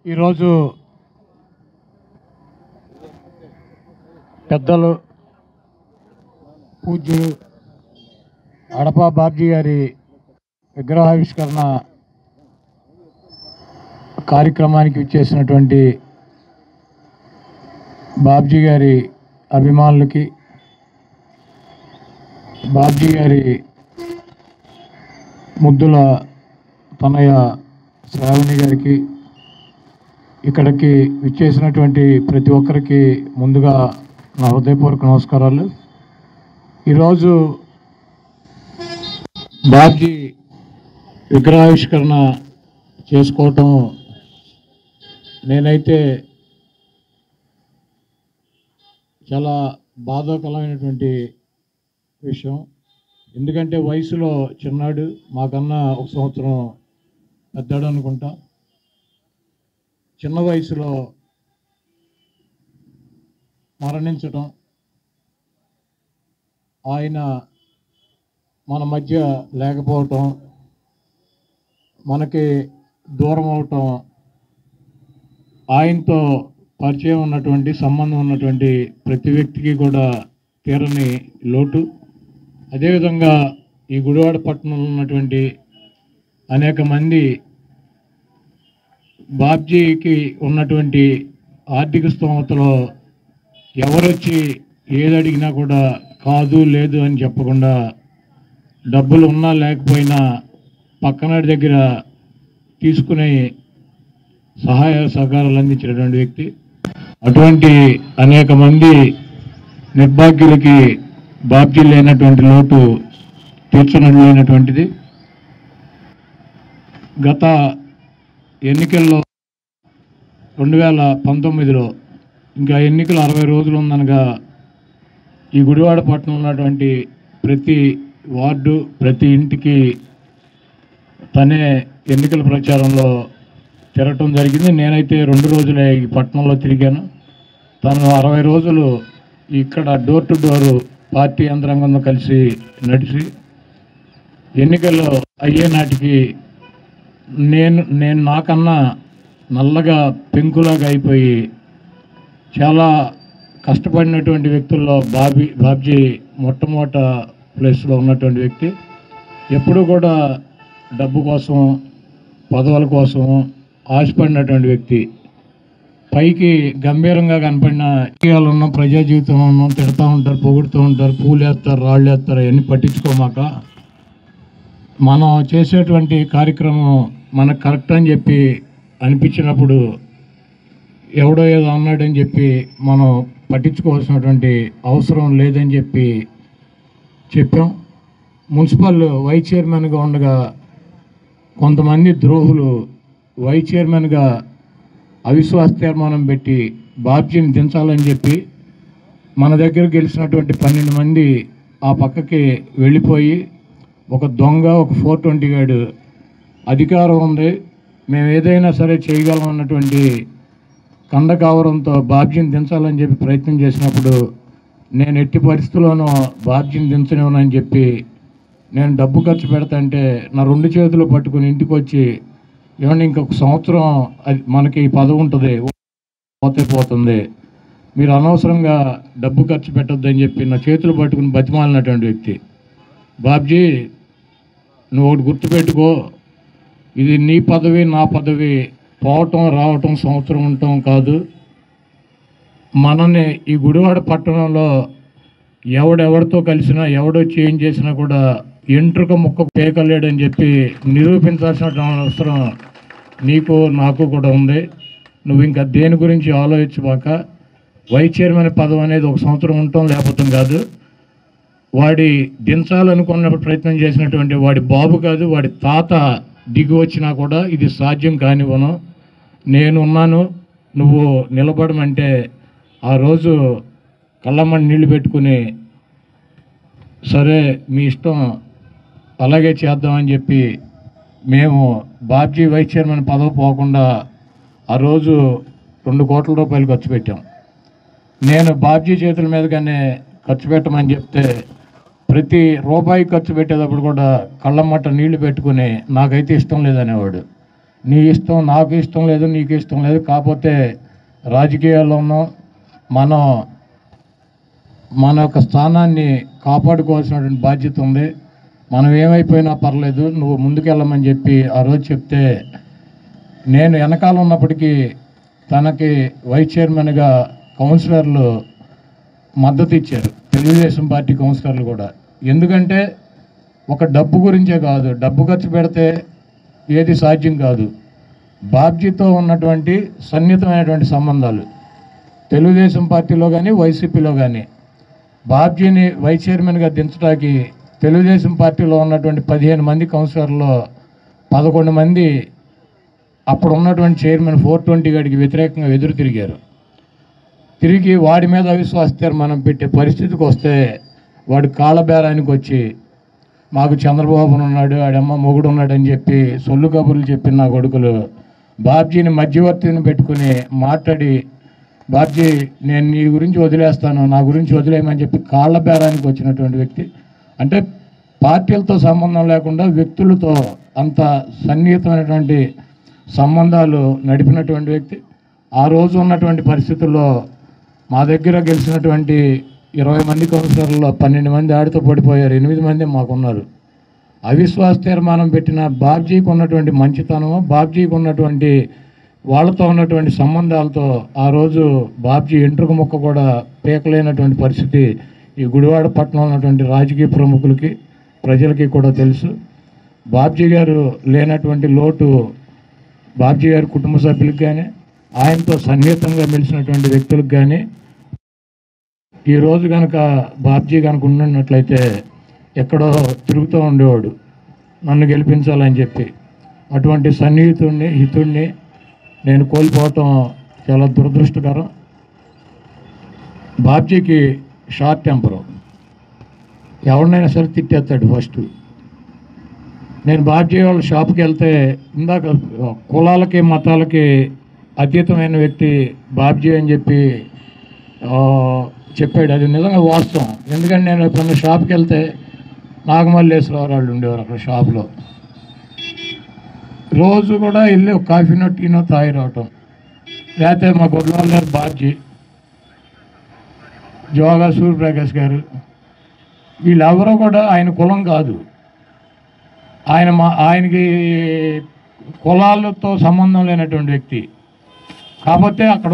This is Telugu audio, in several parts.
ఈరోజు పెద్దలు పూజ్యులు అడపా బాబ్జీ గారి విగ్రహావిష్కరణ కార్యక్రమానికి విచ్చేసినటువంటి బాబ్జీ గారి అభిమానులకి, బాబ్జీ గారి ముద్దుల తనయ శ్రావణి గారికి, ఇక్కడికి విచ్చేసినటువంటి ప్రతి ఒక్కరికి ముందుగా నా హృదయపూర్వక నమస్కారాలు. ఈరోజు బాబ్జీ విగ్రహావిష్కరణ చేసుకోవటం నేనైతే చాలా బాధాకరమైనటువంటి విషయం. ఎందుకంటే వయసులో చిన్నాడు, మాకన్నా ఒక సంవత్సరం పెద్దాడు అనుకుంటా. చిన్న వయసులో మరణించటం, ఆయన మన మధ్య లేకపోవటం, మనకి దూరం అవటం, ఆయనతో పరిచయం ఉన్నటువంటి, సంబంధం ఉన్నటువంటి ప్రతి వ్యక్తికి కూడా తీరని లోటు. అదేవిధంగా ఈ గుడివాడ పట్టణంలో ఉన్నటువంటి అనేక మంది బాబ్జీకి ఉన్నటువంటి ఆర్థిక స్తోమతలో ఎవరొచ్చి ఏది అడిగినా కూడా కాదు లేదు అని చెప్పకుండా, డబ్బులు ఉన్నా లేకపోయినా పక్కన దగ్గర తీసుకునే సహాయ సహకారాలు అందించినటువంటి వ్యక్తి. అటువంటి అనేక మంది నిర్భాగ్యులకి బాబ్జీ లేనటువంటి లోటు తీర్చలేనటువంటిది. గత ఎన్నికల్లో 2019లో ఇంకా ఎన్నికలు 60 రోజులు ఉందనగా ఈ గుడివాడ పట్టణంలో ఉన్నటువంటి ప్రతి వార్డు, ప్రతి ఇంటికి తనే ఎన్నికల ప్రచారంలో తిరగటం జరిగింది. నేనైతే 2 రోజులే ఈ పట్టణంలో తిరిగాను. తను 60 రోజులు ఇక్కడ డోర్ టు డోర్ పార్టీ యంత్రాంగంలో కలిసి నడిచి ఎన్నికల్లో అయ్యే నాటికి నేను నాకన్నా నల్లగా పెంకులాగా అయిపోయి చాలా కష్టపడినటువంటి వ్యక్తుల్లో బాబ్జీ మొట్టమొదట ప్లేస్లో ఉన్నటువంటి వ్యక్తి. ఎప్పుడూ కూడా డబ్బు కోసం, పదవుల కోసం ఆశపడినటువంటి వ్యక్తి. పైకి గంభీరంగా కనపడిన ఉన్న ప్రజా జీవితంలో ఉన్నాం, తిడతా ఉంటారు, పొగుడుతూ ఉంటారు, పూలు వేస్తారు, రాళ్ళు వేస్తారు, అవన్నీ పట్టించుకోమాక మనం చేసేటువంటి కార్యక్రమం మనకు కరెక్ట్ అని చెప్పి అనిపించినప్పుడు ఎవడో ఏదో అన్నాడని చెప్పి మనం పట్టించుకోవాల్సినటువంటి అవసరం లేదని చెప్పాం. మున్సిపల్ వైస్ చైర్మన్గా ఉండగా కొంతమంది ద్రోహులు వైస్ చైర్మన్గా అవిశ్వాస తీర్మానం పెట్టి బాబ్జీని దించాలని చెప్పి మన దగ్గర గెలిచినటువంటి 12 మంది ఆ పక్కకి వెళ్ళిపోయి, ఒక దొంగ, ఒక 420 గాడు అధికారం ఉంది, మేము ఏదైనా సరే చేయగలం అన్నటువంటి కండకావరంతో బాబ్జీని దించాలని చెప్పి ప్రయత్నం చేసినప్పుడు నేను ఎట్టి పరిస్థితుల్లోనూ బాబ్జీని దించనివ్వనని చెప్పి నేను డబ్బు ఖర్చు పెడతాంటే నా 2 చేతులు పట్టుకుని ఇంటికి వచ్చి, ఏమన్నా ఇంకొక సంవత్సరం అది మనకి పదవి ఉంటుంది, పోతే పోతుంది, మీరు అనవసరంగా డబ్బు ఖర్చు పెట్టొద్దని చెప్పి నా చేతులు పట్టుకుని బతిమాలినటువంటి వ్యక్తి. బాబ్జీ, నువ్వు ఒకటి గుర్తుపెట్టుకో, ఇది నీ పదవి నా పదవి, పోవటం రావటం సంవత్సరం ఉండటం కాదు. మనని ఈ గుడివాడ పట్టణంలో ఎవడెవరితో కలిసినా ఎవడొచ్చి ఏం చేసినా కూడా ఎంట్రుక ముక్క పేకలేడని చెప్పి నిరూపించాల్సిన అవసరం నీకు నాకు కూడా ఉంది. నువ్వు ఇంకా దేని గురించి ఆలోచించబాక. వైస్ చైర్మన్ పదవి అనేది ఒక సంవత్సరం ఉండటం లేకపోతే కాదు. వాడి దించాలనుకున్న ప్రయత్నం చేసినటువంటి వాడి బాబు కాదు, వాడి తాత దిగి వచ్చినా కూడా ఇది సాధ్యం కానివ్వను. నేనున్నాను, నువ్వు నిలబడమంటే ఆ రోజు కళ్ళమ్మని నీళ్లు పెట్టుకుని సరే మీ ఇష్టం అలాగే చేద్దామని చెప్పి మేము బాబ్జీ వైస్ చైర్మన్ పదవి పోకుండా ఆ రోజు 2 కోట్ల రూపాయలు ఖర్చు పెట్టాం. నేను బాబ్జీ చేతుల మీదగానే ఖర్చు పెట్టమని చెప్తే ప్రతి రూపాయి ఖర్చు పెట్టేటప్పుడు కూడా కళ్ళమ్మట నీళ్లు పెట్టుకుని నాకైతే ఇష్టం లేదనేవాడు. నీ ఇష్టం, నాకు ఇష్టం లేదు, నీకు ఇష్టం లేదు, కాకపోతే రాజకీయాల్లో ఉన్నాం, మనం మన యొక్క స్థానాన్ని కాపాడుకోవాల్సినటువంటి బాధ్యత ఉంది, మనం ఏమైపోయినా పర్లేదు, నువ్వు ముందుకెళ్ళమని చెప్పి ఆ రోజు చెప్తే నేను వెనకాల ఉన్నప్పటికీ తనకి వైస్ చైర్మన్గా కౌన్సిలర్లు మద్దతు ఇచ్చారు, తెలుగుదేశం పార్టీ కౌన్సిలర్లు కూడా. ఎందుకంటే ఒక డబ్బు గురించే కాదు, డబ్బు ఖర్చు పెడితే ఏది సాధ్యం కాదు. బాబ్జీతో ఉన్నటువంటి సన్నిహితమైనటువంటి సంబంధాలు తెలుగుదేశం పార్టీలో కానీ వైసీపీలో కానీ బాబ్జీని వైస్ చైర్మన్గా దించడానికి తెలుగుదేశం పార్టీలో ఉన్నటువంటి 15 మంది కౌన్సిలర్లో 11 మంది అప్పుడు ఉన్నటువంటి చైర్మన్ 420 గడికి వ్యతిరేకంగా ఎదురు తిరిగి వాడి మీద అవిశ్వాస తీర్మానం పెట్టే పరిస్థితికి వస్తే వాడు కాళ్ళబేరానికి వచ్చి మాకు చంద్రబాబు ఉన్నాడు, ఆడమ్మ మొగుడు ఉన్నాడు అని చెప్పి సొల్లు కబుర్లు చెప్పిన నా కొడుకులు బాబ్జీని మధ్యవర్తిని పెట్టుకుని మాట్లాడి, బాబ్జీ నేను నీ గురించి వదిలేస్తాను, నా గురించి వదిలేయమని చెప్పి కాళ్ళ బేరానికి వచ్చినటువంటి వ్యక్తి. అంటే పార్టీలతో సంబంధం లేకుండా వ్యక్తులతో అంత సన్నిహితమైనటువంటి సంబంధాలు నడిపినటువంటి వ్యక్తి. ఆ రోజు ఉన్నటువంటి పరిస్థితుల్లో మా దగ్గర గెలిచినటువంటి 20 మంది కౌన్సిలర్లో 12 మంది ఆడితో పడిపోయారు, 8 మంది మాకున్నారు. అవిశ్వాస తీర్మానం పెట్టిన బాబ్జీకి ఉన్నటువంటి మంచితనం, బాబ్జీకి ఉన్నటువంటి వాళ్ళతో ఉన్నటువంటి సంబంధాలతో ఆ రోజు బాబ్జీ ఎంట్రుక ముక్క కూడా పీకలేనటువంటి పరిస్థితి ఈ గుడివాడ పట్టణంలో ఉన్నటువంటి రాజకీయ ప్రముఖులకి ప్రజలకి కూడా తెలుసు. బాబ్జీ గారు లేనటువంటి లోటు బాబ్జీ గారి కుటుంబ సభ్యులకు కానీ ఆయనతో సన్నిహితంగా మెలిసినటువంటి వ్యక్తులకు కానీ ఈరోజు కనుక బాబ్జీ కనుక ఉన్నట్లయితే ఎక్కడో తిరుగుతూ ఉండేవాడు నన్ను గెలిపించాలని చెప్పి. అటువంటి సన్నిహితుడిని హితుడిని నేను కోల్పోవటం చాలా దురదృష్టకరం. బాబ్జీకి షార్ట్ టెంపరు, ఎవరినైనా సరే తిట్టేస్తాడు ఫస్ట్. నేను బాబ్జీ వాళ్ళ షాప్కి వెళ్తే ఇందాక కులాలకి మతాలకి అతీతమైన వ్యక్తి బాబ్జీ అని చెప్పి చెప్పాడు. అది నిజంగా వాస్తవం. ఎందుకంటే నేను ఎప్పుడన్నా షాప్కి వెళ్తే నాగమల్లేశ్వరరావు వాళ్ళు ఉండేవారు అక్కడ షాప్లో. రోజు కూడా వెళ్ళి ఒక కాఫీనో టీనో తాగి రావటం. లేకపోతే మా గొడవల గారు బాబ్జీ, జోగా సూర్యప్రకాష్ గారు, వీళ్ళెవరూ కూడా ఆయన కులం కాదు. ఆయనకి కులాలతో సంబంధం లేనటువంటి వ్యక్తి. కాకపోతే అక్కడ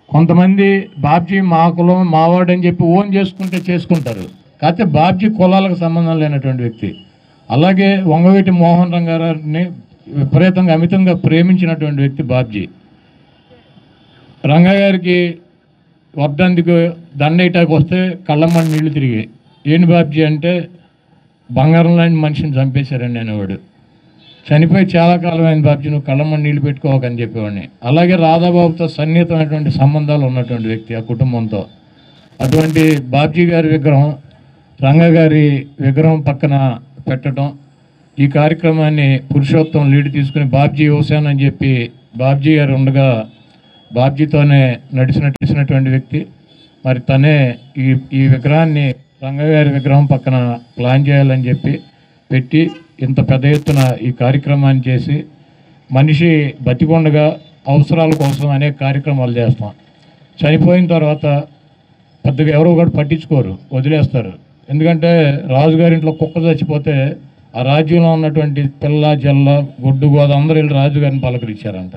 కొంతమంది బాబ్జీ మా కులం మావాడు అని చెప్పి ఓన్ చేసుకుంటారు. కాకపోతే బాబ్జీ కులాలకు సంబంధం లేనటువంటి వ్యక్తి. అలాగే వంగవీటి మోహన్ రంగారావుని విపరీతంగా అమితంగా ప్రేమించినటువంటి వ్యక్తి బాబ్జీ. రంగా గారికి వర్ధంతికి దండేటాకి వస్తే కళ్ళమ్మని నీళ్లు తిరిగి ఏంటి బాబ్జీ అంటే బంగారం లాంటి మనిషిని చంపేశారండి అనేవాడు. చనిపోయి చాలా కాలం అయింది బాబ్జీ, నువ్వు కళ్ళమ్మని నీళ్లు పెట్టుకోవకని చెప్పేవాడిని. అలాగే రాధాబాబుతో సన్నిహితమైనటువంటి సంబంధాలు ఉన్నటువంటి వ్యక్తి ఆ కుటుంబంతో. అటువంటి బాబ్జీ గారి విగ్రహం రంగా గారి విగ్రహం పక్కన పెట్టడం, ఈ కార్యక్రమాన్ని పురుషోత్తం లీడ్ తీసుకుని బాబ్జీ యువసేన అని చెప్పి బాబ్జీ గారు ఉండగా బాబ్జీతోనే నడిచినటువంటి వ్యక్తి. మరి తనే ఈ విగ్రహాన్ని రంగగారి విగ్రహం పక్కన ప్లాన్ చేయాలని చెప్పి పెట్టి ఇంత పెద్ద ఎత్తున ఈ కార్యక్రమాన్ని చేసి మనిషి బతికొండగా అవసరాల కోసం అనేక కార్యక్రమాలు చేస్తాం. చనిపోయిన తర్వాత పెద్దగా ఎవరో కూడా పట్టించుకోరు, వదిలేస్తారు. ఎందుకంటే రాజుగారి ఇంట్లో కుక్క చచ్చిపోతే ఆ రాజ్యంలో ఉన్నటువంటి పిల్ల జల్ల గొడ్డు గోద అందరూ వెళ్ళి రాజుగారిని పలకరించారంట.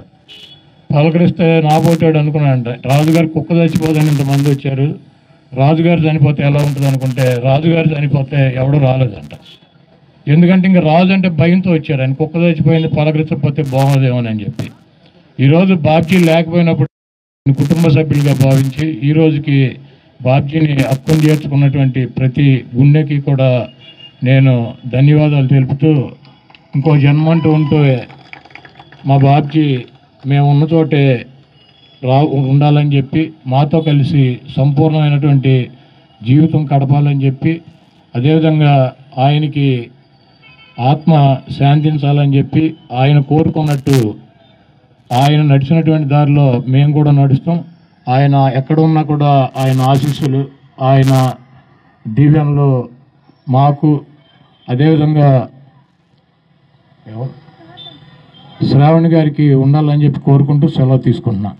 పలకరిస్తే నాబోటాడు అనుకున్నాడంట, రాజుగారి కుక్క చచ్చిపోదని ఇంతమంది వచ్చారు, రాజుగారు చనిపోతే ఎలా ఉంటుంది అనుకుంటే రాజుగారు చనిపోతే ఎవడూ రాలేదంట. ఎందుకంటే ఇంకా రాజు అంటే భయంతో వచ్చాడు, ఆయన కుక్క చచ్చిపోయింది పలకరించకపోతే బాగోదేమోనని చెప్పి. ఈరోజు బాబ్జీ లేకపోయినప్పుడు కుటుంబ సభ్యులుగా భావించి ఈ రోజుకి బాబ్జీని హక్కును చేర్చుకున్నటువంటి ప్రతి గుండెకి కూడా నేను ధన్యవాదాలు తెలుపుతూ, ఇంకో జన్మంటూ ఉంటూ మా బాబ్జీ మేము ఉన్న చోటే ఉండాలని చెప్పి మాతో కలిసి సంపూర్ణమైనటువంటి జీవితం గడపాలని చెప్పి, అదేవిధంగా ఆయనకి ఆత్మ శాంతించాలని చెప్పి ఆయన కోరుకున్నట్టు ఆయన నడిచినటువంటి దారిలో మేము కూడా నడుస్తాం. ఆయన ఎక్కడ ఉన్నా కూడా ఆయన ఆశీస్సులు, ఆయన దీవెనలు మాకు, అదేవిధంగా శ్రావణ్ గారికి ఉండాలని చెప్పి కోరుకుంటూ సెలవు తీసుకుంటున్నాను.